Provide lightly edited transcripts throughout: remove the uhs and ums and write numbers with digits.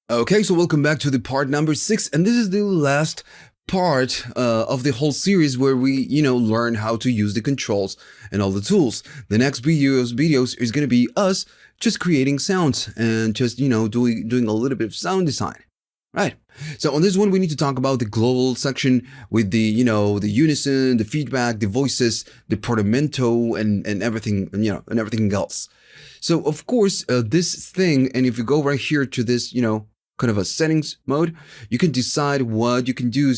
Okay, so welcome back to the part number 6, and this is the last part of the whole series where we, learn how to use the controls and all the tools. The next videos is going to be us just creating sounds and just, doing a little bit of sound design. Right. So on this one, we need to talk about the global section with the, the unison, the feedback, the voices, the portamento, and everything, and everything else. So of course, this thing, and if you go right here to this, kind of a settings mode, you can decide what you can do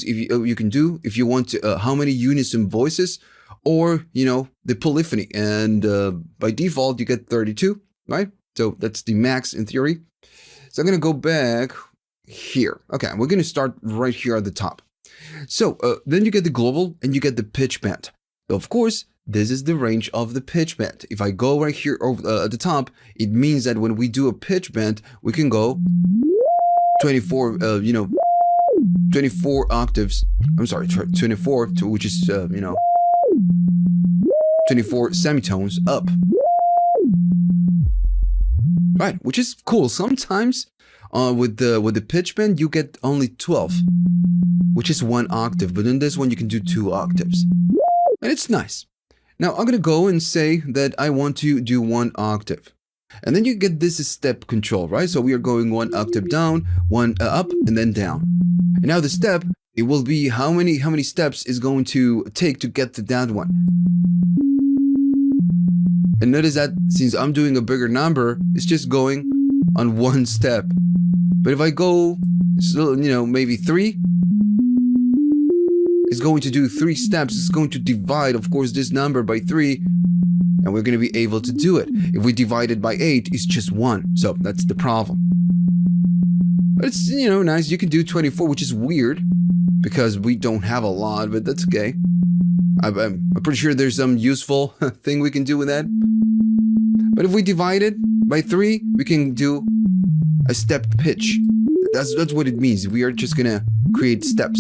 if you want to, how many unison voices, or the polyphony, and by default you get 32, right? So that's the max in theory. So I'm gonna go back here. Okay, we're gonna start right here at the top. So then you get the global and you get the pitch band. So of course, this is the range of the pitch band. If I go right here over at the top, it means that when we do a pitch band, we can go 24, 24 octaves. I'm sorry, 24, which is, 24 semitones up. Right, which is cool. Sometimes with the pitch bend, you get only 12, which is 1 octave. But in this one, you can do 2 octaves. And it's nice. Now, I'm going to go and say that I want to do 1 octave. And then you get this step control, right? So we are going 1 octave down, 1 up, and then down. And now the step, it will be how many steps is going to take to get to that one. And notice that since I'm doing a bigger number, it's just going on 1 step. But if I go, maybe 3, it's going to do 3 steps. It's going to divide, of course, this number by 3. And we're going to be able to do it. If we divide it by 8, it's just 1. So that's the problem. But it's, nice. You can do 24, which is weird because we don't have a lot, but that's okay. I'm pretty sure there's some useful thing we can do with that. But if we divide it by 3, we can do a step pitch. That's what it means. We are just going to create steps.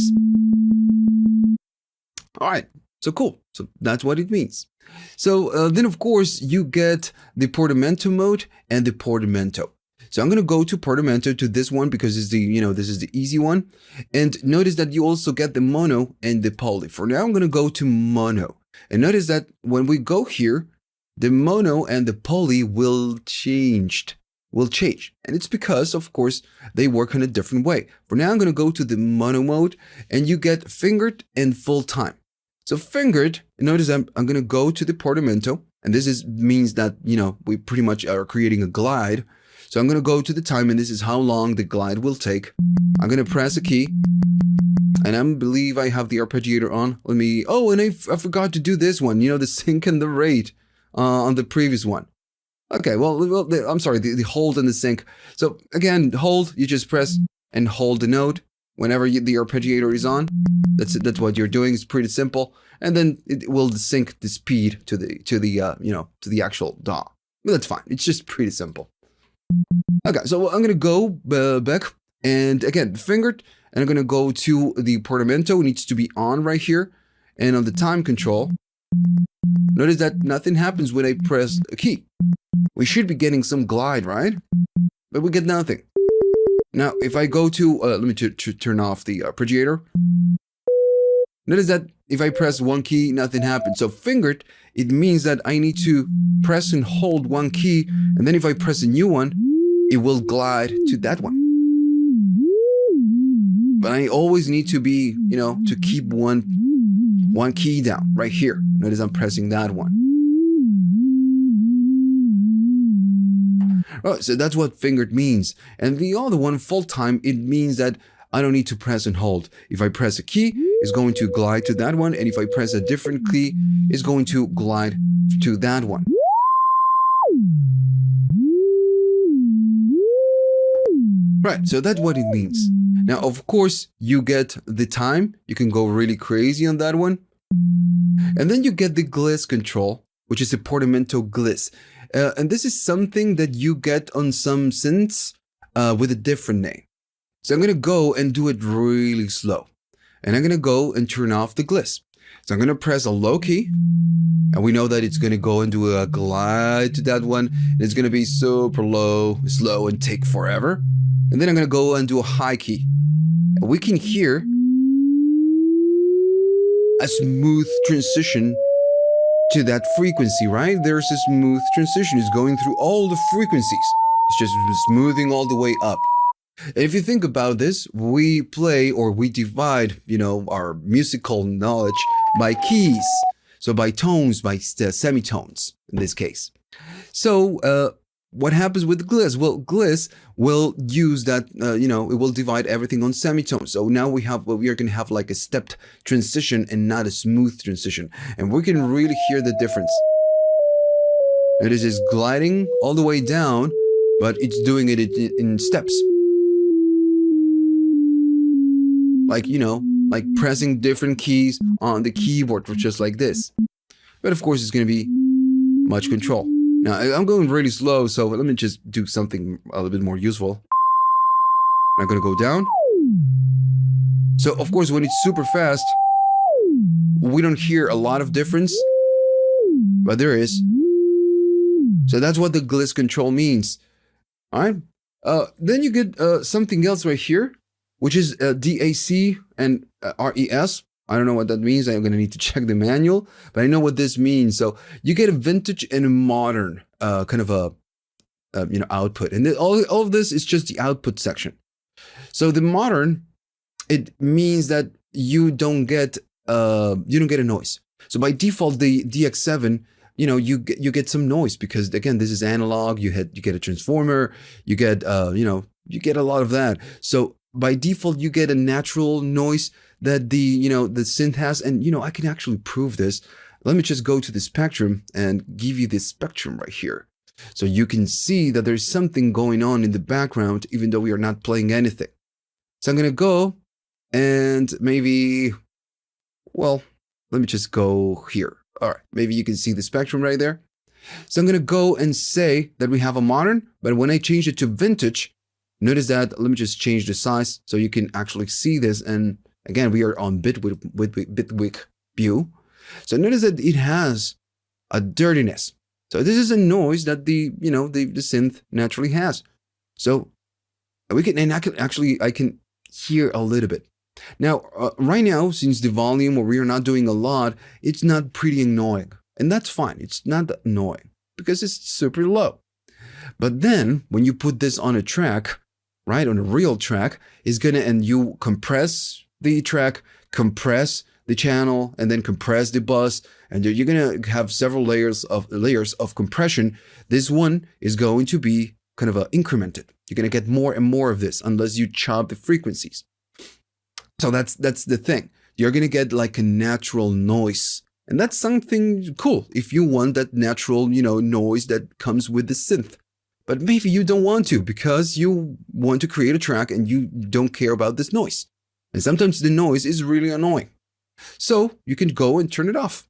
All right. So cool. So that's what it means. So then, of course, you get the Portamento mode and the Portamento. So I'm going to go to Portamento, to this one, because it's the, this is the easy one. And notice that you also get the mono and the poly. For now, I'm going to go to mono. And notice that when we go here, the mono and the poly will change. And it's because, of course, they work in a different way. For now, I'm going to go to the mono mode, and you get fingered and full time. So fingered, notice I'm going to go to the portamento, and this means that, we pretty much are creating a glide. So I'm going to go to the time, and this is how long the glide will take. I'm going to press a key, and I believe I have the arpeggiator on. And I forgot to do this one, the sync and the rate on the previous one. Okay, well I'm sorry, the hold and the sync. So again, hold, you just press and hold the note whenever the arpeggiator is on. That's what you're doing. It's pretty simple, and then it will sync the speed to the actual DAW. But that's fine. It's just pretty simple. Okay, so I'm gonna go back, and again fingered, and I'm gonna go to the portamento. It needs to be on right here, and on the time control, notice that nothing happens when I press a key. We should be getting some glide, right? But we get nothing. Now, if I go to let me turn off the arpeggiator. Notice that if I press 1 key, nothing happens. So fingered, it means that I need to press and hold 1 key, and then if I press a new one, it will glide to that one. But I always need to be, to keep one key down right here. Notice I'm pressing that one. Right, so that's what fingered means. And the other one, full time, it means that I don't need to press and hold. If I press a key, it's going to glide to that one. And if I press a different key, it's going to glide to that one. Right, so that's what it means. Now, of course, you get the time. You can go really crazy on that one. And then you get the Gliss control, which is the Portamento Gliss. And this is something that you get on some synths with a different name. So I'm going to go and do it really slow. And I'm going to go and turn off the Gliss. So I'm going to press a low key. And we know that it's going to go into a glide to that one. It's going to be super low, slow, and take forever. And then I'm going to go and do a high key. And we can hear a smooth transition to that frequency, right? There's a smooth transition. It's going through all the frequencies. It's just smoothing all the way up. And if you think about this, we play or we divide, our musical knowledge by keys. So by tones, by semitones in this case. So what happens with Gliss? Well, Gliss will use that, it will divide everything on semitones. So now we are going to have like a stepped transition and not a smooth transition. And we can really hear the difference. It is just gliding all the way down, but it's doing it in steps. Like, like pressing different keys on the keyboard, just like this. But of course, it's going to be much control. Now, I'm going really slow, so let me just do something a little bit more useful. I'm going to go down. So, of course, when it's super fast, we don't hear a lot of difference, but there is. So that's what the Gliss control means. All right. Then you get something else right here, which is DAC and RES. I don't know what that means. I'm going to need to check the manual, but I know what this means. So you get a vintage and a modern kind of a output, and all of this is just the output section. So the modern, it means that you don't get a noise. So by default, the DX7, you get some noise because again, this is analog. You get a transformer. You get you get a lot of that. So by default, you get a natural noise that the synth has. And, I can actually prove this. Let me just go to the spectrum and give you this spectrum right here. So you can see that there's something going on in the background, even though we are not playing anything. So I'm going to go and maybe, well, let me just go here. All right, maybe you can see the spectrum right there. So I'm going to go and say that we have a modern, but when I change it to vintage, notice that, let me just change the size so you can actually see this. And again, we are on Bitwig view. So notice that it has a dirtiness. So this is a noise that the synth naturally has. So we can, and I can hear a little bit. Now, right now, since the volume where we are not doing a lot, it's not pretty annoying. And that's fine. It's not annoying because it's super low. But then when you put this on a track, right, on a real track, and you compress the track, compress the channel, and then compress the bus, and you're gonna have several layers of compression. This one is going to be kind of incremented. You're gonna get more and more of this unless you chop the frequencies. So that's the thing. You're gonna get like a natural noise, and that's something cool if you want that natural noise that comes with the synth. But maybe you don't want to because you want to create a track and you don't care about this noise. And sometimes the noise is really annoying. So you can go and turn it off.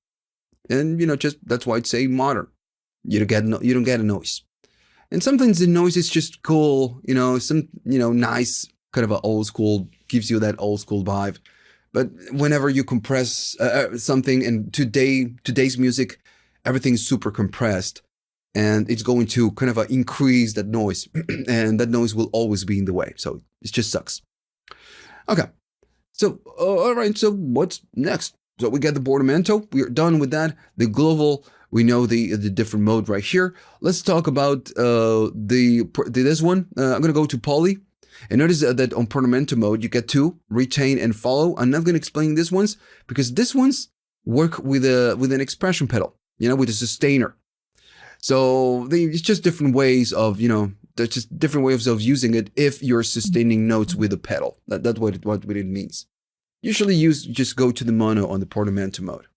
And just that's why I'd say modern. You don't get a noise. And sometimes the noise is just cool, some nice kind of an old school, gives you that old school vibe. But whenever you compress something, and today's music, everything's super compressed. And it's going to kind of increase that noise. And that noise will always be in the way. So it just sucks. Okay. So, all right. So what's next? So we got the Portamento. We are done with that. The global, we know the different mode right here. Let's talk about this one. I'm going to go to poly. And notice that on Portamento mode, you get two, retain and follow. I'm not going to explain these ones because these ones work with an expression pedal, with a sustainer. So it's just different ways of, there's just different ways of using it if you're sustaining notes with a pedal. That's what it means. Usually just go to the mono on the Portamento mode.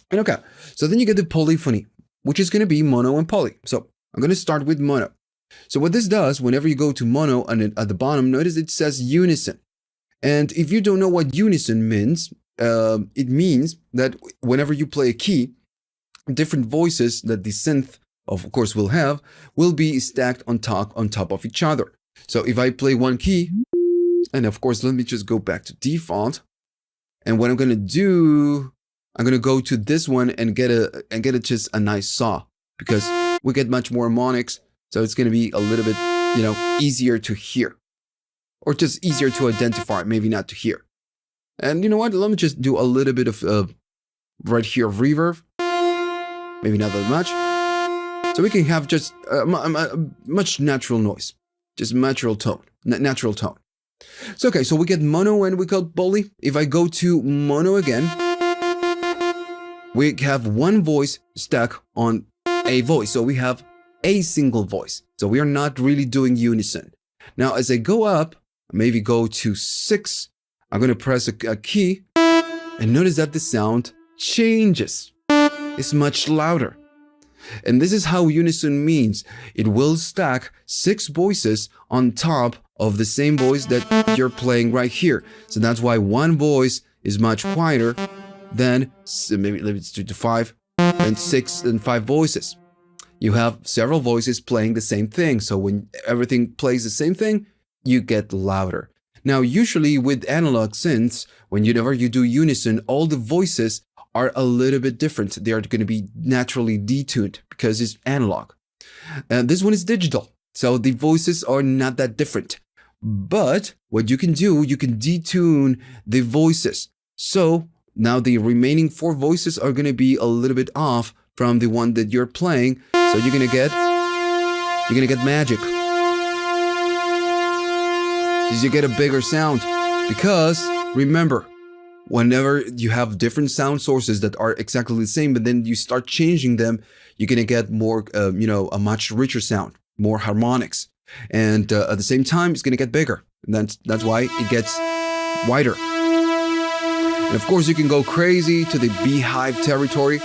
And okay, so then you get the polyphony, which is going to be mono and poly. So I'm going to start with mono. So what this does, whenever you go to mono and at the bottom, notice it says unison. And if you don't know what unison means, it means that whenever you play a key, different voices that the synth, of course, will be stacked on top of each other. So if I play one key, and of course, let me just go back to default. And what I'm going to do I'm gonna go to this one and get a just a nice saw, because we get much more harmonics, so it's gonna be a little bit, you know, easier to hear, or just easier to identify, maybe not to hear. And you know what? Let me just do a little bit of right here of reverb, maybe not that much, so we can have just a much natural noise, just natural tone, natural tone. So okay, so we get mono and we got poly. If I go to mono again, we have one voice stuck on a voice, so we have a single voice. So we are not really doing unison. Now, as I go up, maybe go to 6, I'm going to press a key, and notice that the sound changes. It's much louder. And this is how unison means. It will stack 6 voices on top of the same voice that you're playing right here. So that's why one voice is much quieter than, maybe let's do 5, and 6 and 5 voices. You have several voices playing the same thing. So when everything plays the same thing, you get louder. Now, usually with analog synths, whenever you do unison, all the voices are a little bit different. They are going to be naturally detuned because it's analog. This one is digital, so the voices are not that different. But what you can do, you can detune the voices. So now the remaining 4 voices are going to be a little bit off from the one that you're playing. So you're going to get magic. You get a bigger sound, because remember, whenever you have different sound sources that are exactly the same, but then you start changing them, you're gonna get more, you know, a much richer sound, more harmonics, and at the same time, it's gonna get bigger. And that's why it gets wider. And of course, you can go crazy to the beehive territory.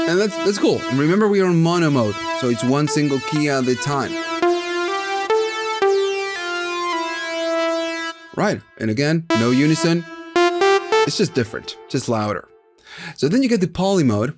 And that's cool. And remember, we are in mono mode, so it's one single key at a time. Right, and again, no unison. It's just different, just louder. So then you get the poly mode,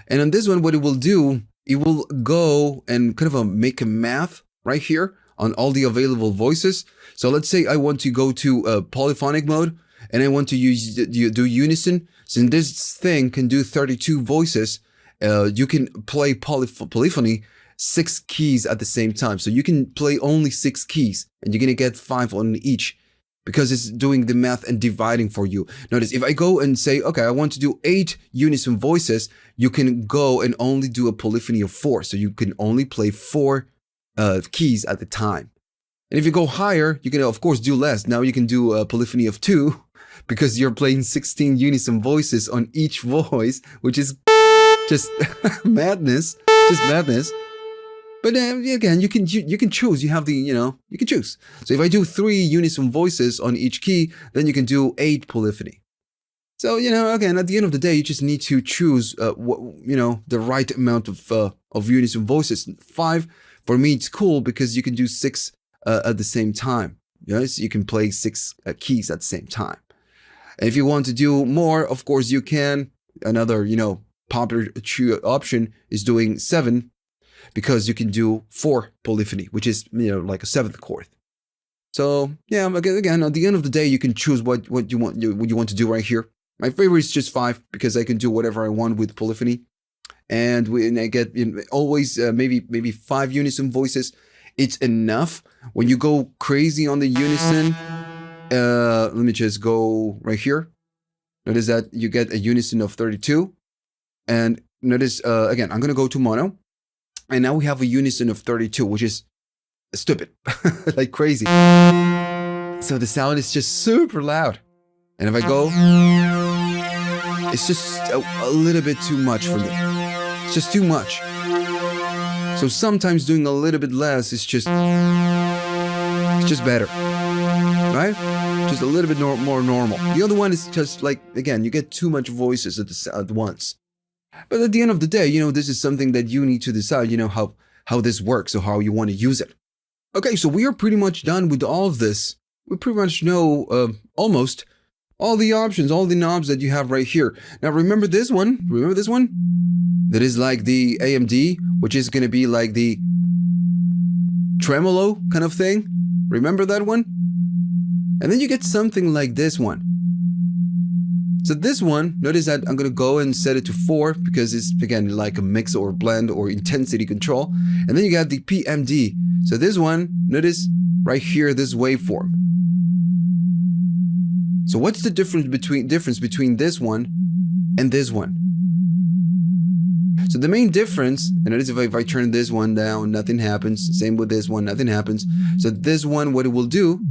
and on this one, what it will do, it will go and kind of make a math right here on all the available voices. So let's say I want to go to polyphonic mode, and I want to do unison. Since this thing can do 32 voices, you can play polyphony 6 keys at the same time. So you can play only 6 keys, and you're gonna get 5 on each, because it's doing the math and dividing for you. Notice, if I go and say, okay, I want to do 8 unison voices, you can go and only do a polyphony of 4. So you can only play 4 keys at the time. And if you go higher, you can, of course, do less. Now you can do a polyphony of 2, because you're playing 16 unison voices on each voice, which is just madness, But again, you can choose. You have the, you know, you can choose. So if I do 3 unison voices on each key, then you can do 8 polyphony. So, you know, again, at the end of the day, you just need to choose what, you know, the right amount of unison voices. 5 for me, it's cool because you can do 6 at the same time. Yes, you can play 6 keys at the same time. And if you want to do more, of course, you can. Another, you know, popular option is doing 7, because you can do 4 polyphony, which is, you know, like a 7th chord. So yeah, again, at the end of the day, you can choose what you want to do right here. My favorite is just 5, because I can do whatever I want with polyphony, and I get, you know, always maybe 5 unison voices. It's enough. When you go crazy on the unison, let me just go right here. Notice that you get a unison of 32. And notice, again, I'm going to go to mono. And now we have a unison of 32, which is stupid, like crazy. So the sound is just super loud. And if I go, it's just a little bit too much for me. It's just too much. So sometimes doing a little bit less is just better, right? Just a little bit more normal. The other one is just like, again, you get too much voices at once. But at the end of the day, you know, this is something that you need to decide, you know, how this works or how you want to use it. Okay, so we are pretty much done with all of this. We pretty much know almost all the options, all the knobs that you have right here. Now, remember this one? Remember this one? That is like the AMD, which is going to be like the tremolo kind of thing. Remember that one? And then you get something like this one. So this one, notice that I'm going to go and set it to 4 because it's, again, like a mix or blend or intensity control. And then you got the PMD. So this one, notice right here, this waveform. So what's the difference between this one and this one? So the main difference, and notice if I turn this one down, nothing happens. Same with this one, nothing happens. So this one, what it will do,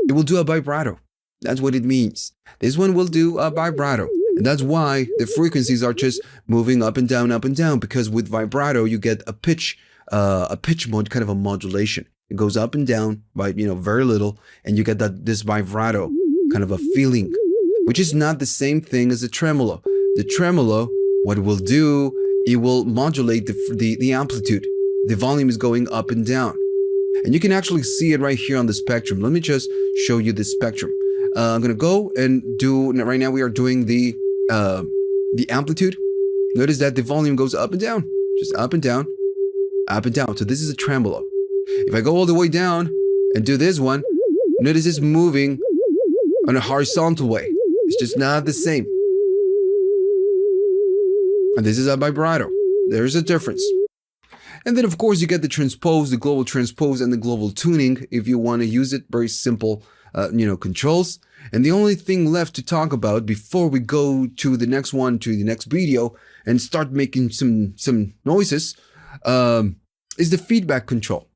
it will do a vibrato. That's what it means. This one will do a vibrato. And that's why the frequencies are just moving up and down, because with vibrato, you get a pitch mode, kind of a modulation. It goes up and down by, very little, and you get this vibrato kind of a feeling, which is not the same thing as a tremolo. The tremolo, what it will do, it will modulate the amplitude. The volume is going up and down. And you can actually see it right here on the spectrum. Let me just show you the spectrum. I'm going to go and do, right now we are doing the amplitude. Notice that the volume goes up and down, just up and down, up and down. So this is a tremolo. If I go all the way down and do this one, notice it's moving on a horizontal way. It's just not the same. And this is a vibrato. There's a difference. And then, of course, you get the transpose, the global transpose, and the global tuning if you want to use it. Very simple, controls. And the only thing left to talk about before we go to the next one, to the next video, and start making some noises, is the feedback control.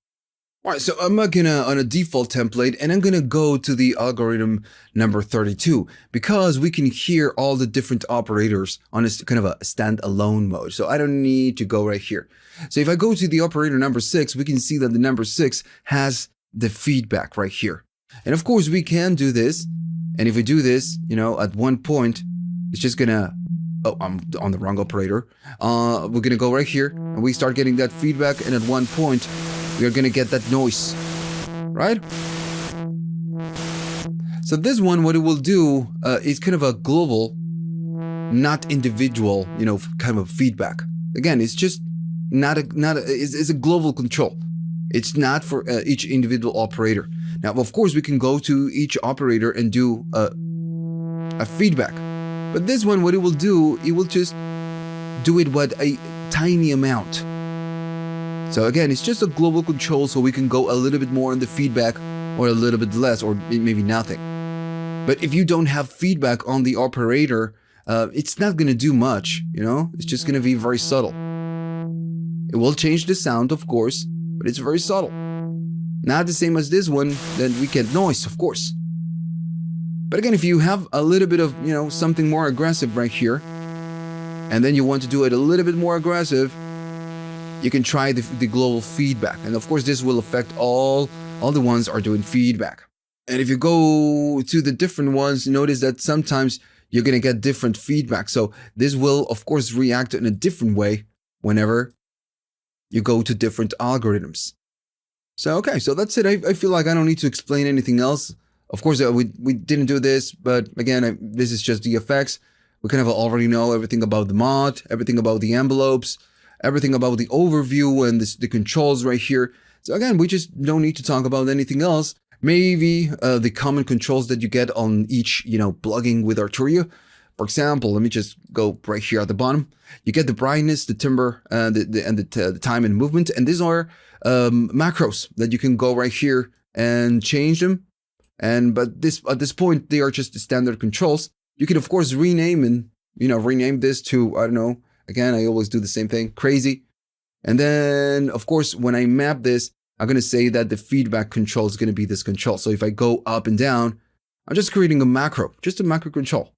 All right, so I'm gonna on a default template, and I'm gonna go to the algorithm number 32 because we can hear all the different operators on a kind of a standalone mode. So I don't need to go right here. So if I go to the operator number 6, we can see that the number 6 has the feedback right here. And of course, we can do this. And if we do this, at one point, it's just gonna, oh, I'm on the wrong operator. We're gonna go right here, and we start getting that feedback. And at one point, we are going to get that noise, right? So this one, what it will do is kind of a global, not individual, kind of feedback. Again, it's just it's a global control. It's not for each individual operator. Now, of course, we can go to each operator and do a feedback. But this one, what it will do, it will just do it with a tiny amount. So again, it's just a global control, so we can go a little bit more on the feedback or a little bit less, or maybe nothing. But if you don't have feedback on the operator, it's not going to do much, It's just going to be very subtle. It will change the sound, of course, but it's very subtle. Not the same as this one, then we get noise, of course. But again, if you have a little bit of, something more aggressive right here, and then you want to do it a little bit more aggressive, you can try the global feedback. And of course, this will affect all the ones are doing feedback. And if you go to the different ones, notice that sometimes you're going to get different feedback. So this will, of course, react in a different way whenever you go to different algorithms. So, okay, so that's it. I feel like I don't need to explain anything else. Of course, we didn't do this, but again, this is just the effects. We kind of already know everything about the mod, everything about the envelopes, everything about the overview and the controls right here. So again, we just don't need to talk about anything else. Maybe the common controls that you get on each, plugin with Arturia. For example, let me just go right here at the bottom. You get the brightness, the timbre, the time and movement. And these are macros that you can go right here and change them. But at this point, they are just the standard controls. You can, of course, rename this to, I don't know. Again, I always do the same thing, crazy. And then, of course, when I map this, I'm going to say that the feedback control is going to be this control. So if I go up and down, I'm just creating a macro, just a macro control.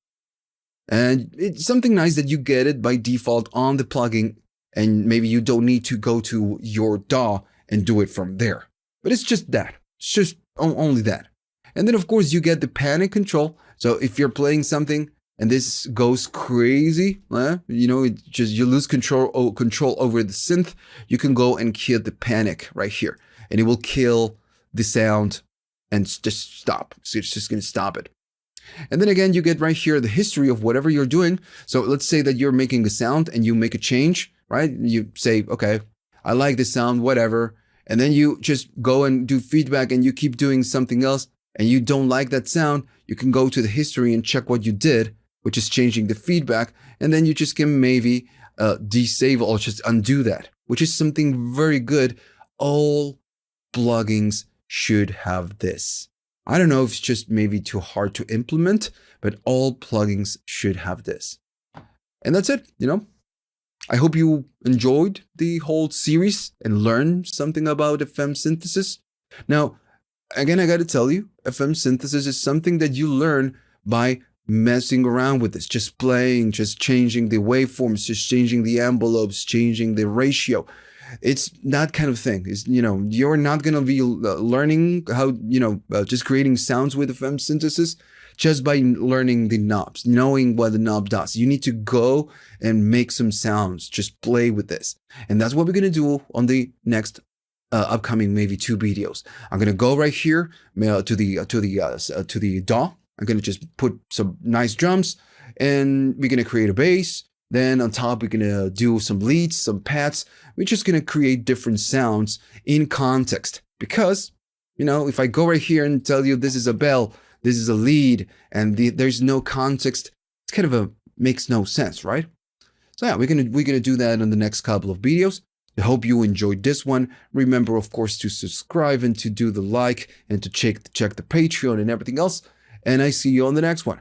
And it's something nice that you get it by default on the plugin, and maybe you don't need to go to your DAW and do it from there. But it's just that. It's just only that. And then, of course, you get the panic control. So if you're playing something and this goes crazy, you lose control over the synth, you can go and kill the panic right here. And it will kill the sound and just stop. So it's just going to stop it. And then again, you get right here the history of whatever you're doing. So let's say that you're making a sound and you make a change, right? You say, okay, I like this sound, whatever. and then you just go and do feedback and you keep doing something else and you don't like that sound, you can go to the history and check what you did, which is changing the feedback. And then you just can maybe disable or just undo that, which is something very good. All plugins should have this. I don't know if it's just maybe too hard to implement, but all plugins should have this. And that's it, you know. I hope you enjoyed the whole series and learned something about FM synthesis. Now, again, I got to tell you, FM synthesis is something that you learn by messing around with this, just playing, just changing the waveforms, just changing the envelopes, changing the ratio. It's that kind of thing. It's, you know, you're not going to be learning how, you know, just creating sounds with FM synthesis just by learning the knobs, knowing what the knob does. You need to go and make some sounds, just play with this. And that's what we're going to do on the next upcoming maybe 2 videos. I'm going to go right here to the DAW. I'm going to just put some nice drums and we're going to create a bass. Then on top, we're going to do some leads, some pads. We're just going to create different sounds in context because, you know, if I go right here and tell you this is a bell, this is a lead, and there's no context, it's kind of makes no sense, right? So yeah, we're gonna do that in the next couple of videos. I hope you enjoyed this one. Remember, of course, to subscribe and to do the like and to check the Patreon and everything else. And I see you on the next one.